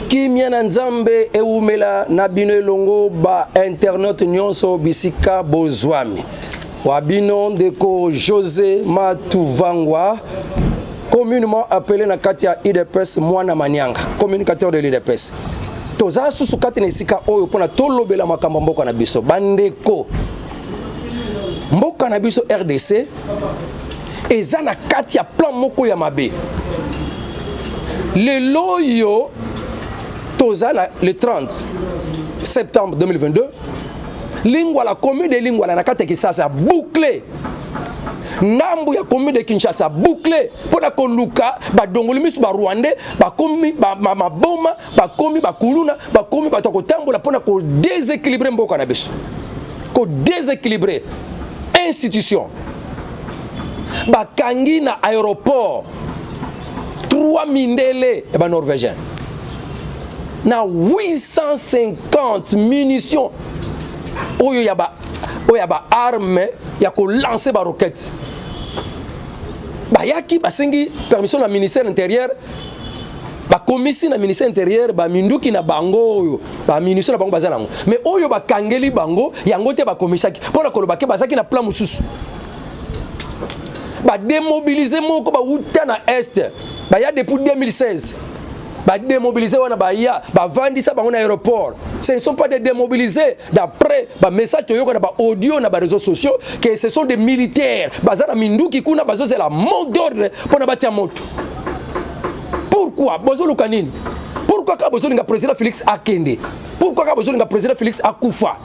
Kimia na nzambe eumela na bino elongo ba internet nyonso bisika bozwami. Wabino ndeko José Matuvangwa, communément appelé na katia IDPS Mwana Manyanga, communicateur de l'IDPS. Toza susu kati na sika oyo pona tolobela makambo mboka na biso bandeko. Mboka na biso RDC eza na kati ya plan moko ya mabe. Le loyo toza le 30 septembre 2022 lingwa la commune de lingwa na kati ya Kisasa bouclé. Nambu ya commune de Kinshasa bouclé pona koluka ba dongoli misu ba Rwandais ba komi ba maboma ba komi ba kuluna ba komi ba tokotambola pona ko déséquilibrer mboka na biso. Ko déséquilibrer institution. Ba kangi na aéroport 3 mindele et ba norvégien. Na 850 munitions oyo ya ba arme ya ko lancer ba roquette. Ba yaki basengi permission na ministère intérieur ba commission na ministère intérieur ba minduki na bango oyo ba munitions na bango bazana ngo mais oyo ba kangeli bango yango te ba komisaki pona ko lobake bazaki na plan mususu ba démobiliser moko ba wuta na est ba ya depuis 2016 ba démobiliser wana ba ya ba vandisa bango na aéroport. Ce ne sont pas des démobilisés d'après ba message to yoko na ba audio na ba réseaux sociaux que ce sont des militaires bazana minduki kuna bazo c'est la mot d'ordre pona batia moto. Pourquoi bozo lukanini? Pourquoi ka bozo linga président Félix Akende? Pourquoi ka bozo linga président Félix akufa?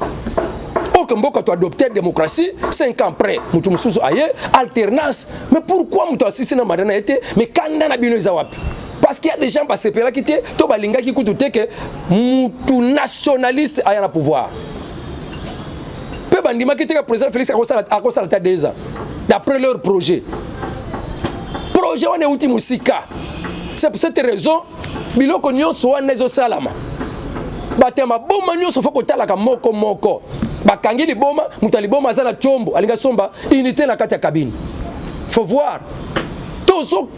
Or que mboka to adopter démocratie 5 ans après mutu mususu aye alternance mais pourquoi mutu asisi na madana été mais kanda na bino ezawapi? Parce qu'il y a des gens passés par là qui étaient to balinga qui kututé que mutu nationaliste aya na pouvoir. Pe bandima qui était président Félix Akosa la 2 ans d'après leur projet. Projet on est outil musika. C'est pour cette raison biloko nyonso wana ezo salama. Batema boma nyonso foko talaka moko. Bakangi li boma mutali boma za na chombo alinga somba unité na kati ya cabine. Faut voir. Tozo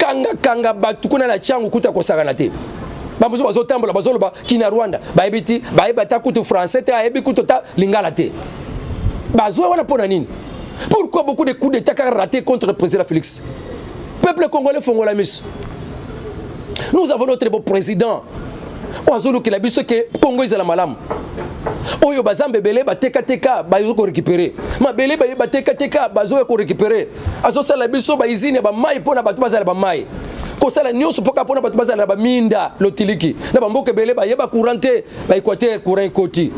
kanga batu kuna na changu kuta kosagana te. Bamuzo bazo tambola bazo loba kina Rwanda. Baebiti baebata kutu français te aebi kutu ta lingala te. Bazo wana pona nini? Pourquoi beaucoup de coups d'état ratés contre le président Félix? Peuple congolais fongola mis. Nous avons notre beau président. Oazolo ki la biso ke Congo izala malamu. Oyo bazambe belé bateka bazo ko récupérer. Ma belé bateka bazo ko récupérer. Azo sala biso ba izine ba mai pona batu bazala ba mai. Ko sala nyonso poka pona batu bazala ba minda lotiliki. Na ba mboke belé ba yeba courante ba Équateur courant koti.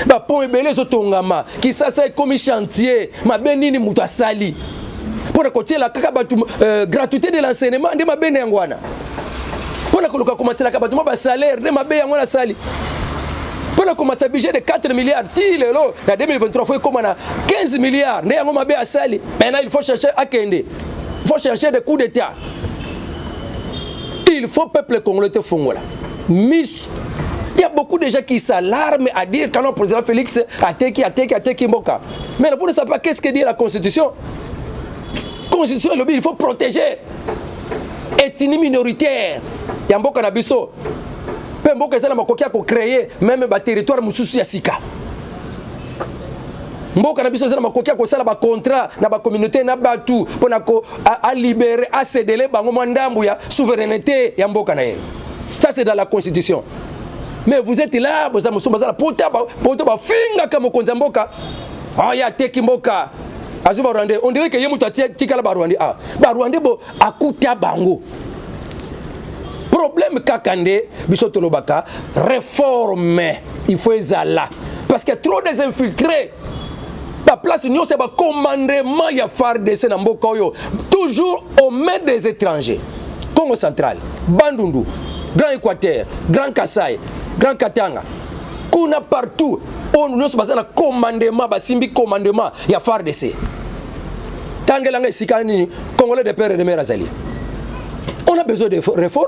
Ba pont belé zo tongama ki sasa comme chantier ma benini mutu asali. Pona kotie la kaka batu gratuité de l'enseignement ndema bene ngwana. Pona koluka komatela ka batu ba salaire ndema be ngwana sali. Pour commencer un budget de 4 milliards, en 2023, il faut comme 15 milliards. Maintenant, il faut chercher à Kende. Il faut chercher des coups d'État. Il faut peuple congolais te fongola. Miss. Il y a beaucoup de gens qui s'alarment à dire que le président Félix a teki Mboka. Mais vous ne savez pas qu'est-ce que dit la Constitution. La Constitution, il faut protéger. Ethnie minoritaire. Il y a Mboka Nabiso. Mboka ezala makokia ko créer même ba territoire mususu ya sika. Mboka na biso ezala makokia ko sala ba contrat na ba communauté na batu pona ko a libérer a céder bango mandambu ya souveraineté ya mboka na ye. Ça c'est dans la constitution. Mais vous êtes là boza musumba zala pota ba finga kama konza mboka. Ah ya teki mboka. Azuba Rwandais on dirait que yemutu atikala ba Rwandais ba Rwandais bo akuta bango. Problème kakande bisoto lobaka réforme il faut ezala parce que trop des infiltrés la place union c'est ba commandement ya FARDC na mboka oyo toujours aux mains des étrangers. Congo central, Bandundu, Grand Équateur, Grand Kassai, Grand Katanga, kuna partout on nous basa na commandement basimbi commandement ya FARDC. Tangelanga sikani Congolais de père et de mère azali. On a besoin de réformes.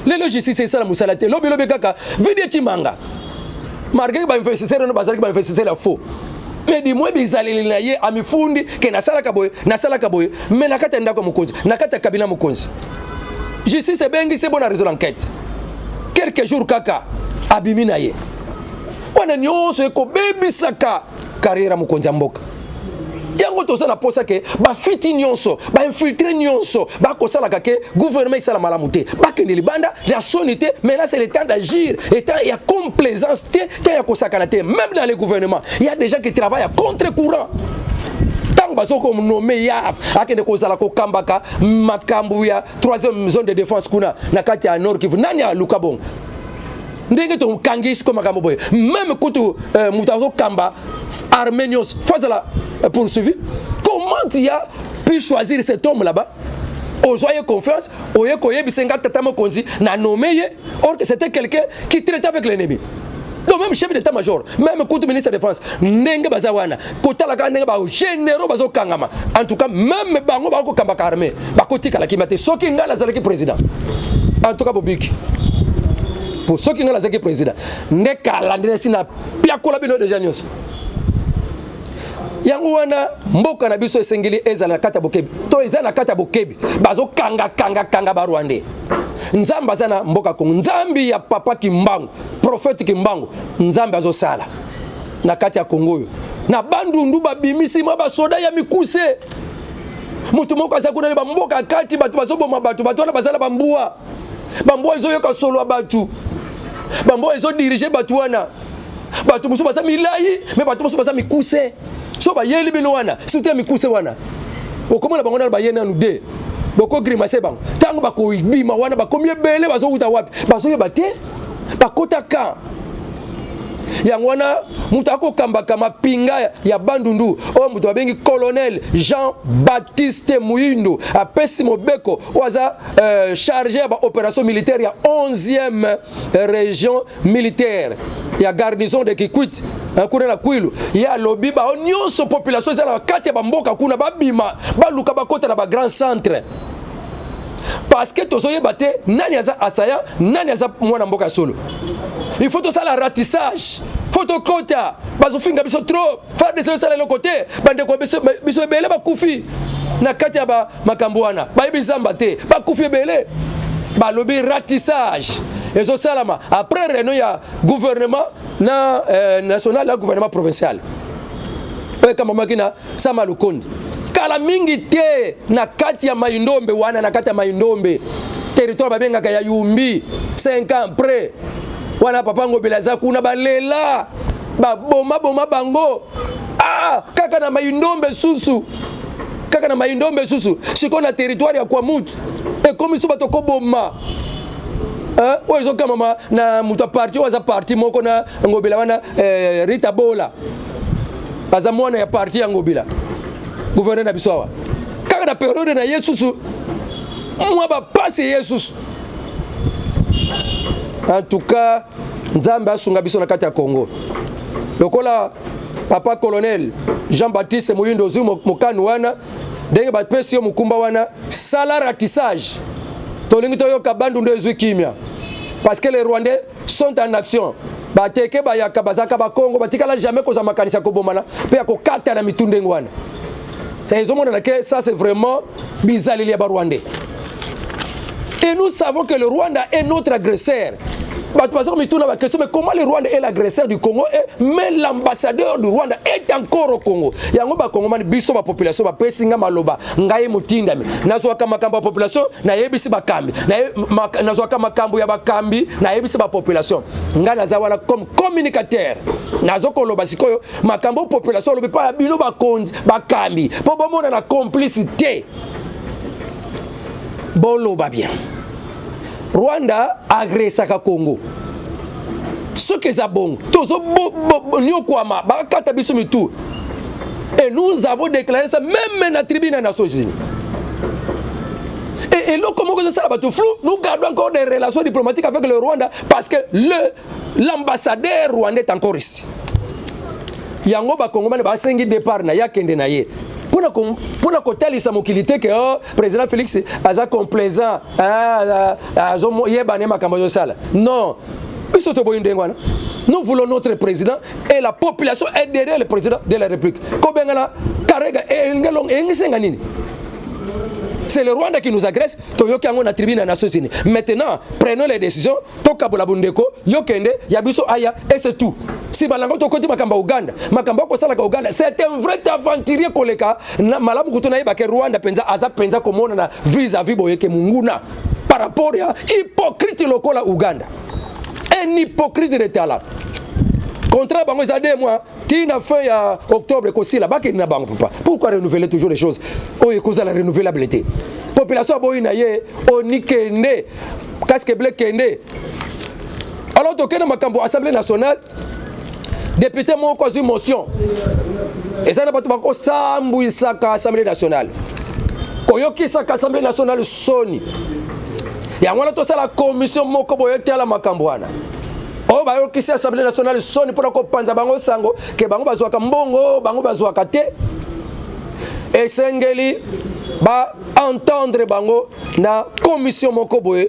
Les logistes c'est ça la musalate. Lobi kaka vide chimanga. Marguerite ba investisseur no bazali ba investisseur la faux. Mais dis-moi bizali na ye amifundi ke nasala kaboy mais nakata ndako mukonzi nakata kabila mukonzi. Justice bengi c'est bon à résoudre l'enquête. quelques jours kaka abimi na ye wana nyonso eko bebisaka carrière mokonzi mboka yango tozana posa ke ba fiti nyonso ba infiltrer nyonso ba kosala ke gouvernement isala malamu te ba kende libanda la sonité mais là c'est le temps d'agir et il y a complaisance te ya kosakana te même dans les gouvernements il y a des gens qui travaillent à contre-courant tant bazoko nommé ya akende kozala ko kambaka makambu ya 3e zone de défense kuna na kati ya Nord Kivu nani ya Lukabong ndenge to kangisi ko makambo boye même kutu mutazo kamba arménios fazala poursuivi. Comment tu as pu choisir cet homme là-bas? Ozoye confiance, oye koye bisenga tatamo konzi na nommé or que c'était quelqu'un qui traitait avec l'ennemi. Donc même chef d'état-major, même coup ministre de défense, ndenge bazawana, kotala ka ndenge ba généraux bazo kangama. En tout cas même bango ba ko kambaka armée, ba kotika la kimate soki ngala zalaki président. En tout cas bobiki. Pour soki ngala zalaki président, ndeka landina sina pia kola bino de janios. Yango wana mboka na biso esengeli ezala na kata bokebi to ezala na kata bokebi bazo kanga ba Rwandais nzamba zana mboka Kongo nzambi ya papa Kimbangu prophète Kimbangu nzambi azo sala na kati ya Kongo na bandundu babimisi ba soda ya mikuse mutu moko azakuna ba mboka kati batu bazoboma batu wana bazala bambua ezo yoka solo batu bambua ezo diriger batu wana batu musu baza milai mais batu musu baza mikuse so ba yeli bino wana soutien mikuse wana okomona bango na ba yena nu de boko grimace bango tango bako bima wana bakomi ebele bazo uta wapi bazo yeba te bakota ka yango wana mutu akokambaka mapinga ya bandundu o mutu babengi colonel Jean-Baptiste Muindo apesi mobeko waza chargé ba opération militaire ya 11e région militaire ya garnison de Kikwit kuna na Kwilu ya lobi ba nyonso population za kati ya bamboka kuna babima baluka bakota na ba grand centre parce que tozoyeba te nani aza asaya nani aza mwana mboka solo. Il faut tout ça la ratissage. Photocota. Bazo finga biso trop. Faire des choses à l'autre côté. Bande ko biso belé ba kufi. Na kati ya ba makambuana. Ba bizamba te. Ba kufi belé. Ba lobby ratissage. Ezo salama. Après réunion ya gouvernement na national la gouvernement provincial. Kama makina sama lukondi. Kala mingi te na kati ya Maindombe wana na kati ya Maindombe. Territoire babenga ya Yumbi 5 ans après. Wana papango bilaza kuna balela boma bango kaka na Maindombe susu siko na territoire ya kwa mutu e komi so batoko boma ozo kama na mutu parti waza parti moko na ngobila wana Rita Bola baza mwana ya parti ya ngobila gouverneur na bisowa kaka na periode na Yesusu mwa ba passe Yesusu. En tout cas, Nzambe asunga biso na kati ya Congo. Lokola papa colonel Jean-Baptiste Muindo Zumo mokanu wana ndenge bapesi yo mukumba wana sala ratissage. Tolingi toyoka bandu ndo ezwi kimia. Parce que les Rwandais sont en action. Bateke bayaka bazaka ba Congo batikala jamais koza makanisa ko bomana pe ya ko kata na mitunde ngwana. Ça ils ont montré que ça c'est vraiment bizarre les Rwandais. Et nous savons que le Rwanda est notre agresseur. Mais comment le Rwanda est l'agresseur du Congo, mais l'ambassadeur du Rwanda est encore au Congo. Il y a un Congo, biso ba population, ba pesinga maloba, ngaye mutindami. Nazwaka makambo population, na yebisi ba kambi. Nazwaka makambo ya ba kambi, na yebisi ba population. Nga nazawana comme communicateur. Nazoko loba sikoyo, makambo population lobi pa bino ba konzi, ba kambi. Po bomona na complicité. Bolo ba bien. Rwanda agresse à Congo. Ce que ça bon, tozo nyokwama ba kata biso mitu. Et nous avons déclaré ça même dans la tribune des Nations Unies. Et là, comment ça va tout flou? Nous gardons encore des relations diplomatiques avec le Rwanda parce que l'ambassadeur rwandais est encore ici. Yango ba Congo ba sengi départ na yakende na ye. Pour la côté de mokilité que président Félix a complaisant non, nous voulons notre président et la population est derrière le président de la République. C'est C'est le Rwanda qui nous agresse. Toyoki yango na tribune des Nations Unies. Maintenant, prenons les décisions. Tokabola bundeko, yokende, yabiso aya, et c'est tout. Si balango to koti makamba Uganda, makamba ko sala ka Uganda, c'est un vrai aventurier koleka. Na malamu kutuna yeba ke Rwanda penza aza penza komona na vis-à-vis boyeke munguna par rapport à hypocrite lokola Uganda. Un hypocrite de talent. Contrat bango za 2 mois, tina fin ya octobre kosi la baki na bango papa. Pourquoi renouveler toujours les choses? Oh ekoza la renouvelabilité. Population boyina ye onikende casque bleu kende. Alors tokena makambo Assemblée nationale député moko azui motion. Et ça na bato bako sambuisa ka Assemblée nationale. Koyoki sa ka Assemblée nationale soni. Ya ngwana to sala commission moko boyote ala makambo wana. Oh ba yo kisi Assemblée nationale soni pour ko panza bango sango ke bango bazwaka mbongo bango bazwaka te et sengeli ba entendre bango na commission moko boye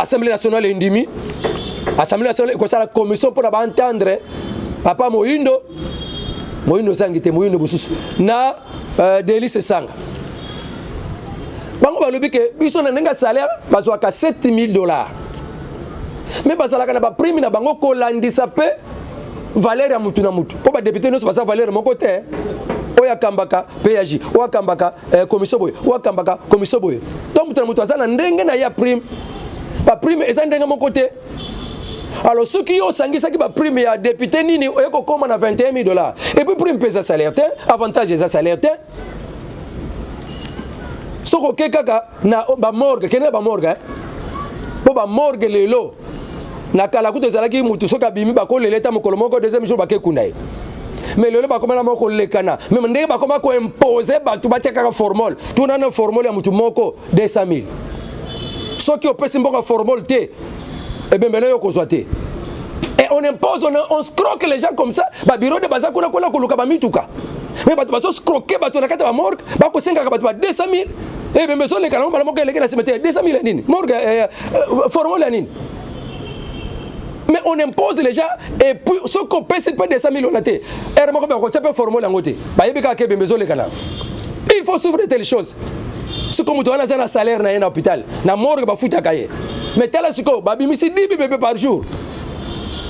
Assemblée nationale indimi Assemblée nationale ko sala commission pour ba entendre papa Moindo sangite Moindo bususu na Délice Sanga bango balobi ke biso na nenga salaire bazwaka $7,000. Mais bazalaka na ba prime na bango ko landisa pe valeur ya mutu na mutu. Po ba député no so basa valeur mon côté. Oya kambaka PAJ, oya kambaka commission boy, oya kambaka commission boy. Donc mutu na mutu azana ndenge na ya prime. Ba prime eza ndenge mon côté. Alors ceux qui ont sangisa ki ba prime ya député nini oyeko koma na $21,000. Et puis prime pesa salaire te, avantage eza salaire te. Soko kekaka na ba morgue, kene ba morgue. Po ba morgue lelo. Na kala kuto zalaki mutu soka bimi bako leleta mokolo moko deuxième jour baké kunai. Mais lelo bakoma na moko lekana. Même ndenge bakoma ko imposer batu batia kaka formol. Tuna na formol ya mutu moko 200,000. Soki opesi mbonga formol te. Et bien maintenant yoko zoate. Et on impose, on scroque les gens comme ça. Ba bureau de baza kuna kuna kuluka ba mituka. Mais batu baso scroquer batu na kata ba morgue, bako senga ka batu ba 200,000. Et bien beso lekana mbala moko lekana cimetière 200,000 nini. Morgue formol ya nini. Mais on impose les gens et puis ce qu'on paie c'est pas des 100,000 on a été. Il faut s'ouvrir telle chose. Ce qu'on doit avoir un salaire dans un hôpital, na morgue ba futa kaye. Mais tel ce que babimisi 10 bébés par jour.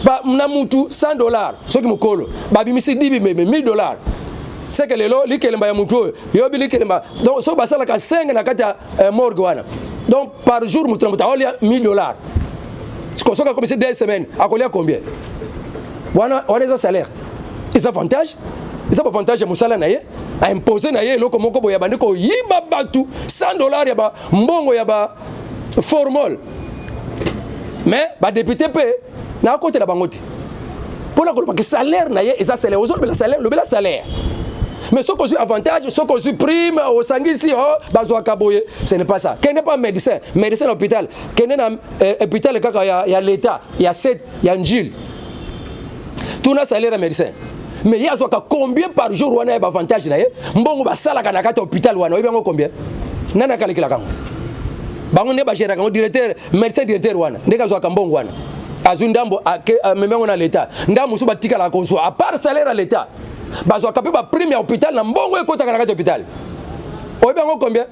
Ba na mutu $100. Ce qui me colle. Babimisi 10 bébés $1,000. C'est que les lots likelemba ya mutu yo bi likelemba. Donc so basala ka 5 na kata morgue wana. Donc par jour mutu mutu $1,000. Ce qu'on a commencé 2 semaines, à combien? Voilà les salaires. Ils avantage. Ils ont avantage à Moussala Naye, à imposer Naye, le Komoko Boyabandeko, Yiba Batu, $100 yaba, Mbongo yaba, formol. Mais, bah, député paye, n'a côté la bangote. Pour la que salaire Naye, et ça c'est les autres, le salaire. Mais ce qu'on a avantage, ce qu'on supprime au Sangisi, Bazoa Kaboye, ce n'est pas ça. Qui n'est pas médecin, médecin à l'hôpital, qui n'est pas hôpital, il y a l'État, il y a 7, il y a une Gilles. Tout le salaire à médecin. Mais il y a combien par jour on a un avantage? Mbongo basala kanakata hôpital wana, obiango combien? Nana kalikila kango. Bango ne bajera kango directeur, médecin directeur wana, ndeka zo kambongo wana. Azundambo memengo na l'État. Ndamu suba tika la kozo à part salaire à l'État. Bazo kapé ba prime à hôpital na mbongo ekota kanakata hôpital. Obiango combien?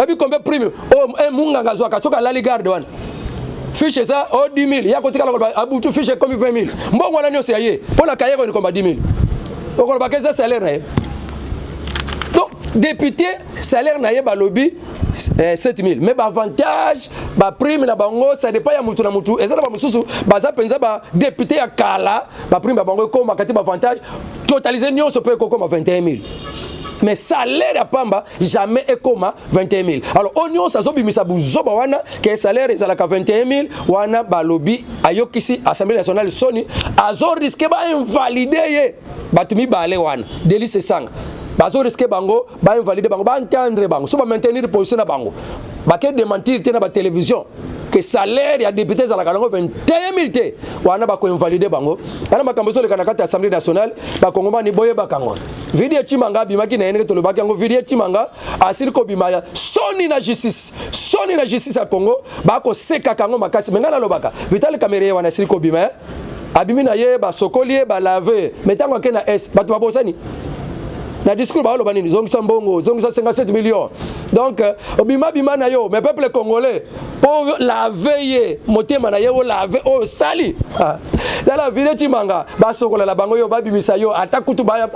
Obi combien prime? Oh munga ngazo akachoka la garde wana. Fiche ça, oh 10 000. Il y a côté à bout, fiche comme 20 000. Bon, on a dit c'est pour la carrière, on est comme 10 000. Donc, on va pas salaire. Donc, député, salaire n'a pas lobby 7 000. Mais avantage, prime, ça dépend de Moutou. Et ça, député à Kala, prime, comme avantage, totalisé, nous, on peut comme 21 000. Mais salaire à Pamba, jamais est comme 21 000. Alors, oignon, ça zobi misabuzo bawana, que salaire est à 21 000, wana balobi, ayokisi, Assemblée nationale Sony, azor risque ba invalider, batumi balé wana, Délice Sanga. Bazo risque bango, ba invalider bango, ba entendre bango, so ba maintenir position na bango. Ba ke démentir tena ba télévision. Que salaire ya député za la kalongo 21 000 te wana ba ko invalider bango ana makambozo le kanakata Assemblée nationale ba kongoma ni boye ba kango video chimanga bimaki na yene to lobaki yango video chimanga asili ko bimaya soni na justice ya Congo ba ko seka kango makasi mengana lobaka Vital Kamerhe wana asili ko bimaya abimi na ye ba sokolie ba laver metango ke na es ba to babosani Na discours ba lo banini zongisa mbongo, zongisa 57 millions. Donc obima bima na yo, mais peuple congolais pour la veille motema na yo la veille oh sali. Dans la ville Chimanga, ba sokola la bango yo ba bimisa yo atakutu ba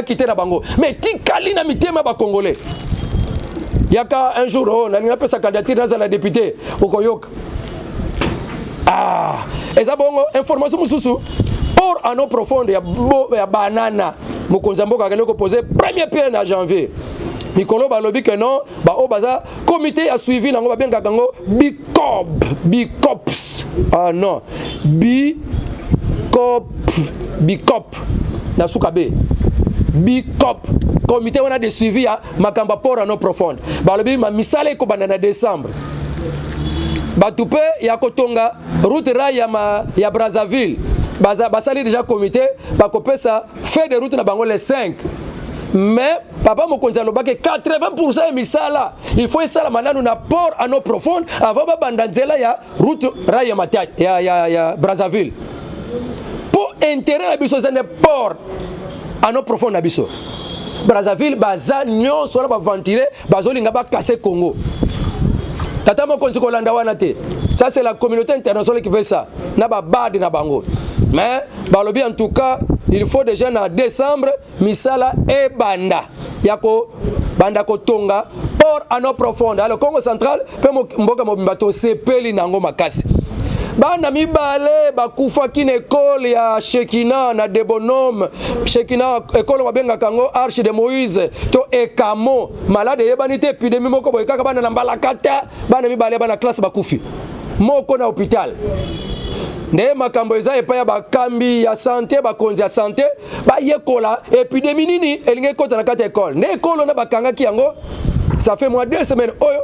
quitter na bango. Mais tikali na mitema ba congolais. Yaka un jour oh na ngapesa sa candidature dans la députée okoyoka. Et ça bongo information mususu pour en eau profonde ya banana mokonza mboka kale ko poser premier pierre en janvier. Mikolo balobi que non ba o baza comité a suivi nango ba benga kango bicops. Ah non. Bicop na sukabe. Bicop comité wana de suivi ya makamba pour en eau profonde. Balobi ma misale ko banana décembre. Batupe ya kotonga route rail ya Brazzaville. Basali déjà comité bakopesa fait de route na bango les 5. Mais papa mokonza lobake 80% misala il faut ça mananu na port en eau profonde avant bandanzela ya route rail ya Brazzaville. Pour intérêt na biso c'est ne port en eau profonde na biso. Brazzaville baza nyonso na ba ventiler bazolinga ba casser Congo. Tata mokonzi kolanda wana te. Ça c'est la communauté internationale qui veut ça. Na ba bad na bango. Mais balobi en tout cas, il faut déjà en décembre misala e banda. Yako banda ko tonga port en eau profonde. Alors Congo central pe mboka mobimbato sepeli nango makasi. Bana mibale bakufa kine école ya Shekina na Debonome. Shekina école babenga kango Arche de Moïse to Ekamo. Malade yebani te épidémie moko boy kaka bana na mbalakata bana mibale bana classe bakufi. Moko na hôpital. Nde makambo eza epa ya bakambi ya santé bakonzi ya santé ba yekola épidémie nini elinge kota na kata école. Ne école na bakanga ki yango ça fait moins 2 semaines oyo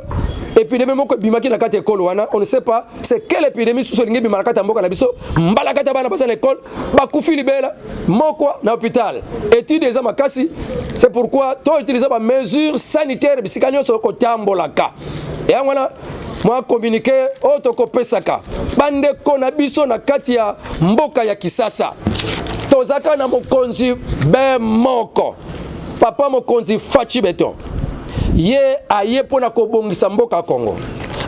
épidémie moko bimaki na kata école wana on ne sait pas c'est quelle épidémie sous lingi bimaka kata mboka na biso mbala kata bana basa na école bakufi libela moko na hôpital étude eza makasi c'est pourquoi to utiliser ba mesures sanitaires bisikanyo so ko tambolaka et wana moi communiqué otoko pesaka bande kona biso na kati ya mboka ya kisasa tozaka na mokonzi be moko papa mokonzi Fachi Beton ye aye pona kobongisa mboka Congo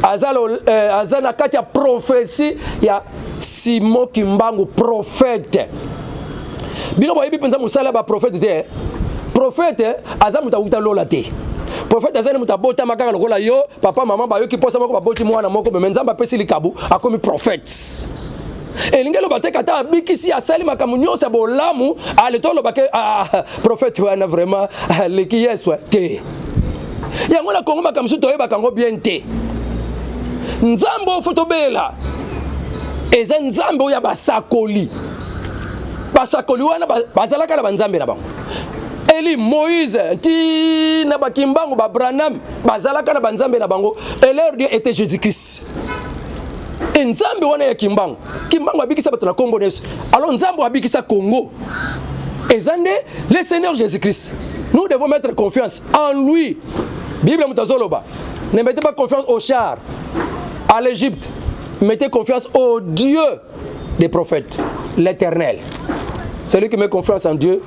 azana kati ya prophétie ya Simon Kimbangu prophète bino boyebi penza musala ba prophète te prophète azamuta uta lola te prophète azali muta bota makaka lokola yo papa maman ba yo ki posa moko ba boti mwana moko me nzamba pesi likabu akomi prophète elingelo bateka ta bikisi asali makamu nyosa bolamu ale tolo bake prophète wana vraiment leki yeswa te yango na Congo makamu to yeba kango bien te nzambo fotobela eza nzambo ya basakoli wana bazalaka na banzambe na bango Eli Moïse ti na bakimbangu ba Branham bazalaka na banzambe na bango et leur Dieu était Jésus-Christ. Nzambe wana ya kimbangu abikisa bato na Congo neso. Alors nzambe abikisa Congo. Ezande le Seigneur Jésus-Christ. Nous devons mettre confiance en lui. Bible mutazoloba. Ne mettez pas confiance au char, à l'Égypte. Mettez confiance au Dieu des prophètes, l'Éternel. Celui qui met confiance en Dieu,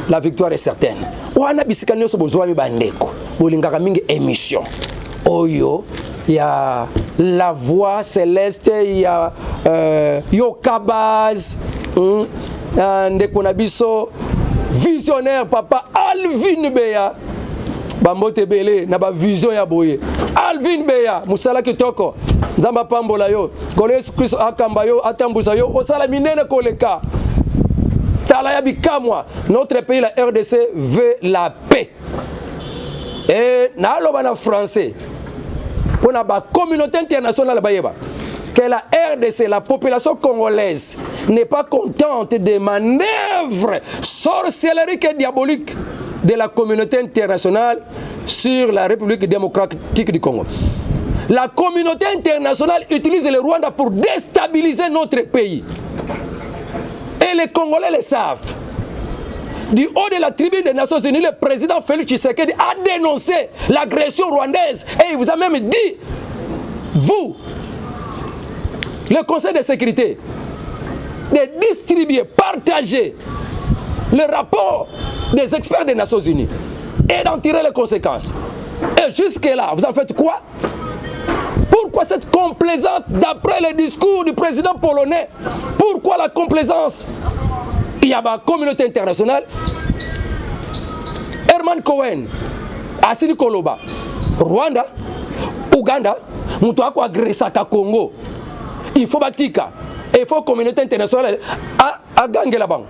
la victoire est certaine. Wana bisika nyoso bozwa mi bandeko. Bolingaka mingi émission. Oyo ya la voix céleste ya Yokabaz ndeko na biso visionnaire papa Alvin Beya bambote bele na ba vision ya boye Alvin Beya musala kitoko nzamba pambola yo kole Yesu Kristo akamba yo atambuza yo osala minene koleka sala ya bikamwa. Notre pays la RDC veut la paix et na loba na français pour la communauté internationale bayeba que la RDC, la population congolaise, n'est pas contente des manœuvres sorcelleries et diaboliques de la communauté internationale sur la République démocratique du Congo. La communauté internationale utilise le Rwanda pour déstabiliser notre pays. Et les Congolais le savent. Du haut de la tribune des Nations Unies, le président Félix Tshisekedi a dénoncé l'agression rwandaise et il vous a même dit, vous, le Conseil de sécurité, de distribuer, partager le rapport des experts des Nations Unies et d'en tirer les conséquences. Et jusque-là, vous en faites quoi? Pourquoi cette complaisance d'après le discours du président polonais? Pourquoi la complaisance? Il y a la communauté internationale. Herman Cohen, Assini Koloba, Rwanda, Ouganda, Moutouako agressaka Congo. Il faut batika. Et il faut la communauté internationale à Gangela Bang.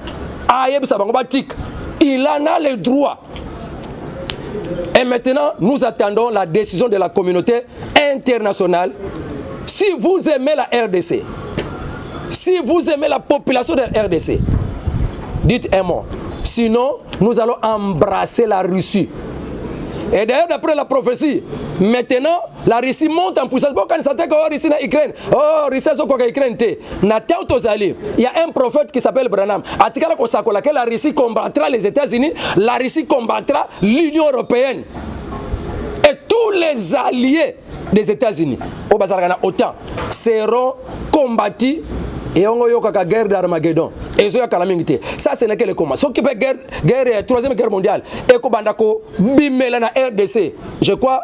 Il en a le droit. Et maintenant, nous attendons la décision de la communauté internationale. Si vous aimez la RDC, si vous aimez la population de la RDC, dites un mot. Sinon, nous allons embrasser la Russie. Et d'ailleurs, d'après la prophétie, maintenant, la Russie monte en puissance. Bon, quand on s'attaque à Russie, en Ukraine, oh, Russie, c'est quoi Ukraine? Il y a un prophète qui s'appelle Branham. La Russie combattra les États-Unis, la Russie combattra l'Union européenne. Et tous les alliés des États-Unis, au Bazargana, autant, seront combattus. Et on a eu guerre d'Armageddon. Et ça, ce n'est que le combat. Ce qui fait guerre, troisième guerre mondiale. Et Kobandako, Bimela na RDC. Je crois,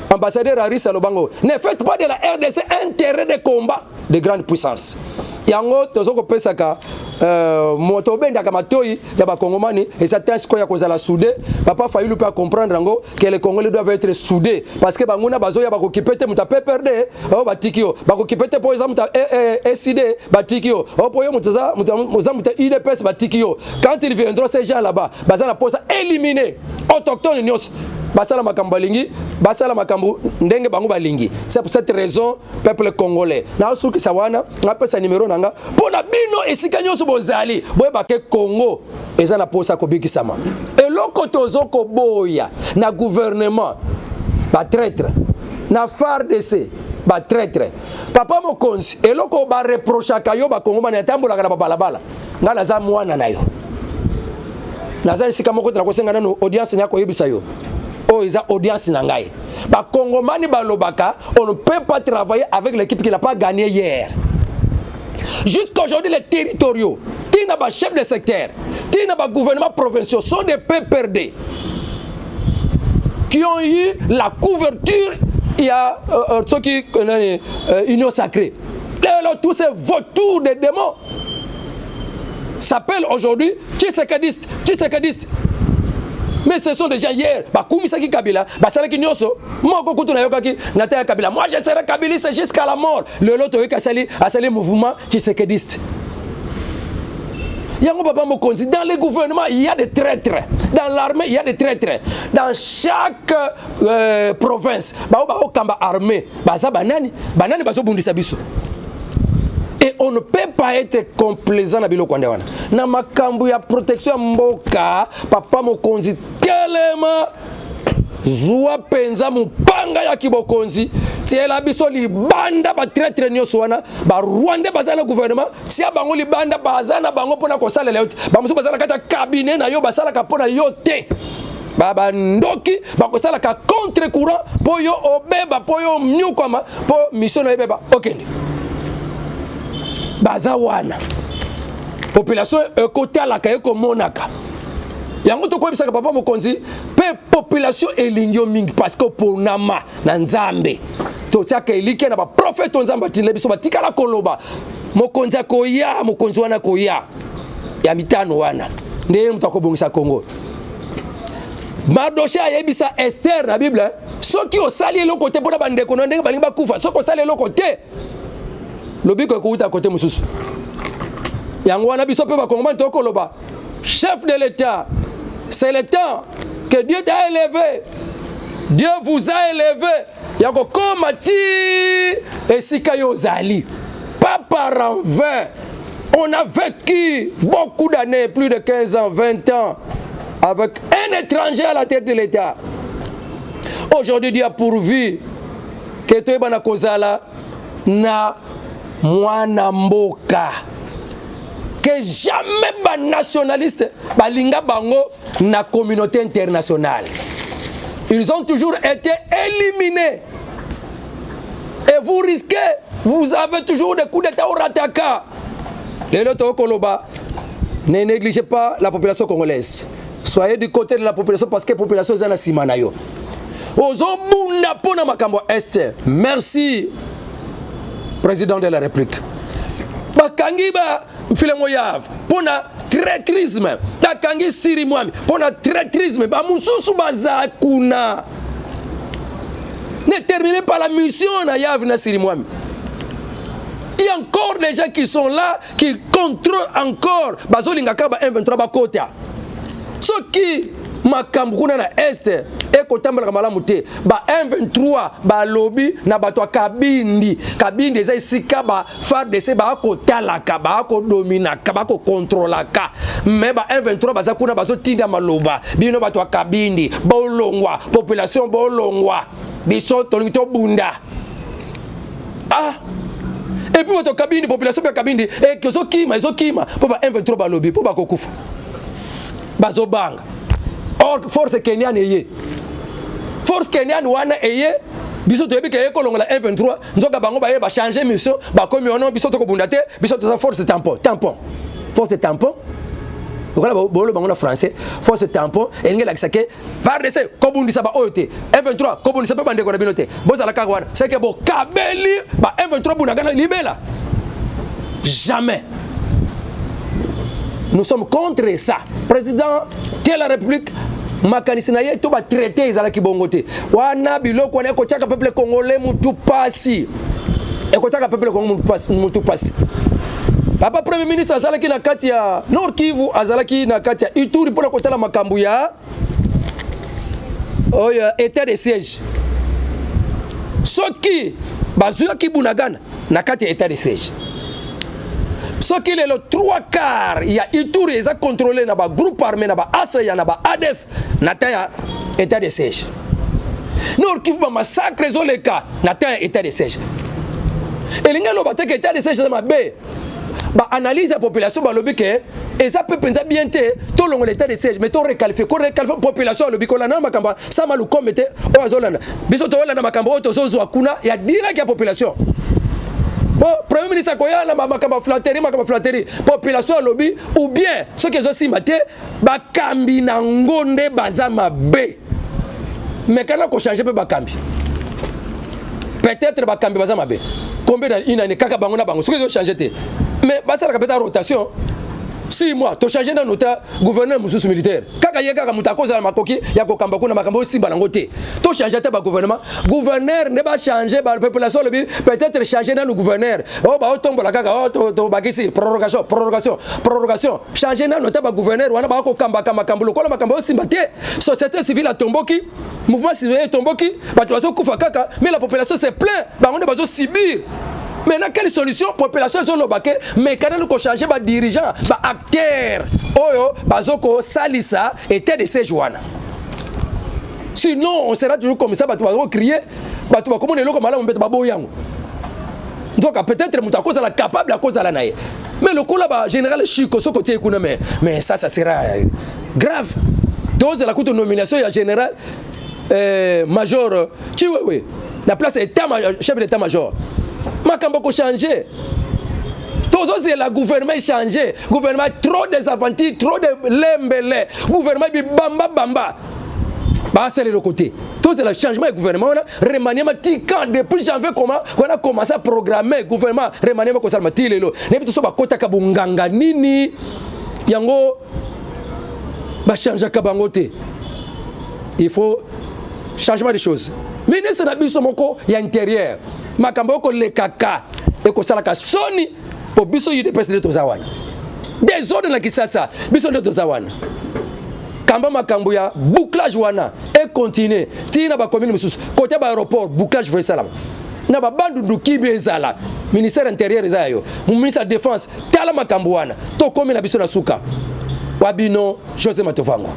ambassadeur Aris Alobango, ne faites pas de la RDC un terrain de combat de grande puissance. Yango, tozoko pesaka, motobenda kamatoi, yaba Kongomani, et certains skoya kozala soudé. Papa Fayulu peut comprendre que les Congolais doivent être soudés. Parce que Banguna Bazoya Bakokipete Mutape perdé, oh Batikio, Bakokipete pour exemple SID, Batikio, oh Poyo Mutaza, Muta IDPS Batikio. Quand ils viendront ces gens là-bas, Bazana pose éliminer autochtones Nyos. Basala makambo lingi, basala makambo ndenge bango balingi. C'est pour cette raison peuple congolais. Na suki sawana, na pesa numéro nanga. Pona bino esika nyoso bozali, boye bake Congo eza na posa ko bikisama. Et loko tozoko boya na gouvernement ba traître, na FARDC ba traître. Papa Mokonzi, et loko ba reprocha kayo ba Congo na tambola kana balabala. Ngala za mwana nayo. Nazali sika moko tla kosenga na audience nyako yebisa yo. Oh, ils ont audience nangai. Ba Congomani balobaka, on ne peut pas travailler avec l'équipe qui n'a pas gagné hier. Jusqu'à aujourd'hui, les territoriaux, qui n'a pas chef de secteur, qui n'a pas gouvernement provincial, sont des PPRD qui ont eu la couverture. Il y a ceux qui connaissent Union Sacrée. Tous ces vautours des démons s'appellent aujourd'hui Tshisekadistes. Mais ce sont des gens hier, Koumisaki Kabila, Salaki Nyoso, moi Kabila. Moi je serai kabiliste jusqu'à la mort. Le lot a sali mouvement tshisekadiste. Yango Papa Mokonzi, dans les gouvernements, il y a des traîtres. Dans l'armée, il y a des traîtres. Dans chaque province, Kamba armée, Banani, Bazo Bundisa Biso. Et on ne peut pas être complaisant na bilo kwandewana. Na makambu ya protection mboka, Papa Mokonzi telema zwa penza mupanga ya kibokonzi. Tiela biso libanda ba traître nyoso wana, ba Rwanda bazana gouvernement, tia bango libanda bazana bango pona ko sala leoti. Ba muso bazana kata cabinet na yo basala ka pona yo te. Baba ndoki bakosala ka contre courant po yo obeba po yo myukama po mission na ebeba. Okende. Bazawana population côté à la kayeko monaka yango to ko bisaka Papa Mokonzi pe population elingyo mingi parce que pour nama na nzambe to tiaka elike na ba prophète nzamba tinle biso batika la koloba Mokonzi akoya Mokonzi wana koya ya mitano wana ndiye mtu akobongisa Congo Mardoché ayebisa Esther na Bible soki osali le côté bona bande ko ndenge balingi bakufa soki osali le côté lobiko ekuta côté mususu yango wana biso pe ba Congolais toko loba chef de l'État c'est le temps que Dieu t'a élevé, Dieu vous a élevé yako komati esika yo zali pas par en vain. On a vécu beaucoup d'années, plus de 15 ans, 20 ans avec un étranger à la tête de l'État. Aujourd'hui Dieu a pourvu que tu bana kozala na mwana mboka, que jamais ba nationaliste balinga bango na communauté internationale. Ils ont toujours été éliminés. Et vous risquez, vous avez toujours des coups d'état au rataka. Les loto koloba, ne négligez pas la population congolaise. soyez du côté de la population parce que la population est en simanayo. Ozobunda pona makambo este. Merci président de la République. Bakangi ba mfilengo yav pona traîtrisme. Bakangi Siri Mwami pona traîtrisme. Ba mususu baza kuna. Ne terminez pas la mission na yav na Siri Mwami. Il y a encore des gens qui sont là, qui contrôlent encore. Bazolinga ba M23 bakota. Ce qui makambukuna na este ekotambala kamala te ba M23 ba lobby na bato kabindi eza isika ba FARDC ba kotalaka ba ko dominaka ba ko contrôlaka mais ba M23 baza kuna bazo tinda maloba bino bato kabindi bolongwa population bolongwa biso tolito bunda et puis bato kabindi population ba kabindi et que zo kima po ba M23 ba lobby po ba kokufa bazo banga. Or, force kenyane eye. Force kenyane wana eye. Biso to yebike eko longola M23. Nzoka bango ba ba changer mission. Ba komi ono biso to ko bundate. Biso to sa force tampon. Force tampon. Okola bolo bango na français. Force tampon. Engela kisake. FARDC ko bundisa ba oyote. M23 ko bundisa ba bande ko na binote. Boza la kagwana. C'est que bo kabeli ba M23 bunagana libela. Jamais. Nous sommes contre ça. Président de la République, Makanisinaye, tout va traiter les alaki bongote. Wana biloko wana kochaka peuple congolais mutu pasi. Et kochaka peuple congolais mutu pasi. Papa Premier ministre azalaki na kati ya Nord Kivu, azalaki na kati ya Ituri pour kotala makambu ya état de siège. Soki bazuya kibunagana na kati ya état de siège. Ce qui est le 3/4, il y a Ituri, ils ont contrôlé le groupe armé, le ASEA, le ADF, Nataya, état de siège. Nous, qui font massacre, ils ont les cas, Nataya, état de siège. Et les gens qui ont état de siège, ils analyse la population, et ça peut penser bien tout le monde l'état de siège, mais tout requalifié, la population, le bicola, ça m'a le commetté, au Azolana. Bisotolana, Makambo, Tozozoakuna, il y a direct la population. Premier ministre Koya la makamba flatterie population lobby ou bien ceux qui ont aussi maté bakambi na ngonde bazama be mais quand on change peu bakambi peut-être bakambi bazama be combien d'années kaka bango na bango ceux qui ont changé mais basa la capitale rotation 6 mois to changer dans notre gouverneur mususu militaire kaka yeka ka mutakoza na makoki ya kokamba kuna makambo simba na ngote to changer ta gouvernement gouverneur ne ba changer ba population le peut-être changer dans le gouverneur ba otombola kaka to bakisi prorogation changer dans notre gouverneur wana ba kokamba makambo lokola makambo simba te société civile a tomboki mouvement citoyen tomboki ba to zo kufa kaka mais la population se plaint ba on ba zo subir. Maintenant, quelle solution? Population sur le baquet, mais quand on change les dirigeants, les acteurs, les salisa et de ces joueurs. Sinon, on sera toujours comme ça, on va crier, on va comme on est là, on va donc peut-être que on est capable à cause de la naïe. Mais le coup là, général Chico, ce côté mais ça sera grave. Dose la cour de nomination, il y a général major Chiwewe, la place est chef d'état-major. Makambo ko changer. Tozo c'est la gouvernement changer. Gouvernement trop désavantage, trop de lembele. Gouvernement bi bamba. Bah c'est le côté. Tout c'est le changement du gouvernement remaniement tika depuis janvier comment on a commencé à programmer gouvernement remaniement ko salma tilelo. Nebi to so ba kota ka bunganga nini yango ba changer ka bangote. Il faut changement des choses. Ministre na biso moko ya intérieur. Makambo ko le kaka e ko sala ka soni po biso yu de president tozawana des ordres na kisasa biso ndo tozawana kamba makambo ya bouclage wana et continuer tina ba commune mususu côté ba aéroport bouclage foi salam na ba bandu nduki bezala ministère intérieur zayo ministre de défense tala makambo wana to komi na biso na suka wabino José Matovango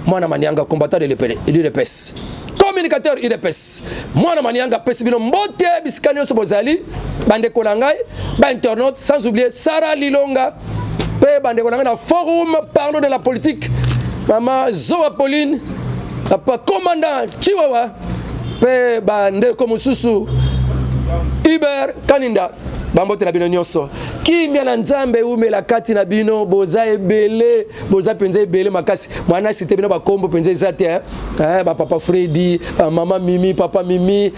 mwana manianga combattant de l'UDPS communicateur UDPS mwana manianga pesibino mbote biskanyo sobozali bande kolangai ba internaute sans oublier Sarah Lilonga pe bande kolanga na forum parlons de la politique mama Zoa Pauline papa commandant Chiwawa pe bande komususu Hubert Kaninda bambote na bino nyonso kimia na nzambe umela kati na bino boza ebele boza penza ebele makasi mwana cité bino ba kombo penza ezate ba papa Freddy maman Mimi papa Mimi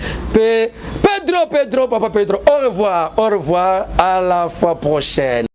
Pedro papa Pedro au revoir à la fois prochaine.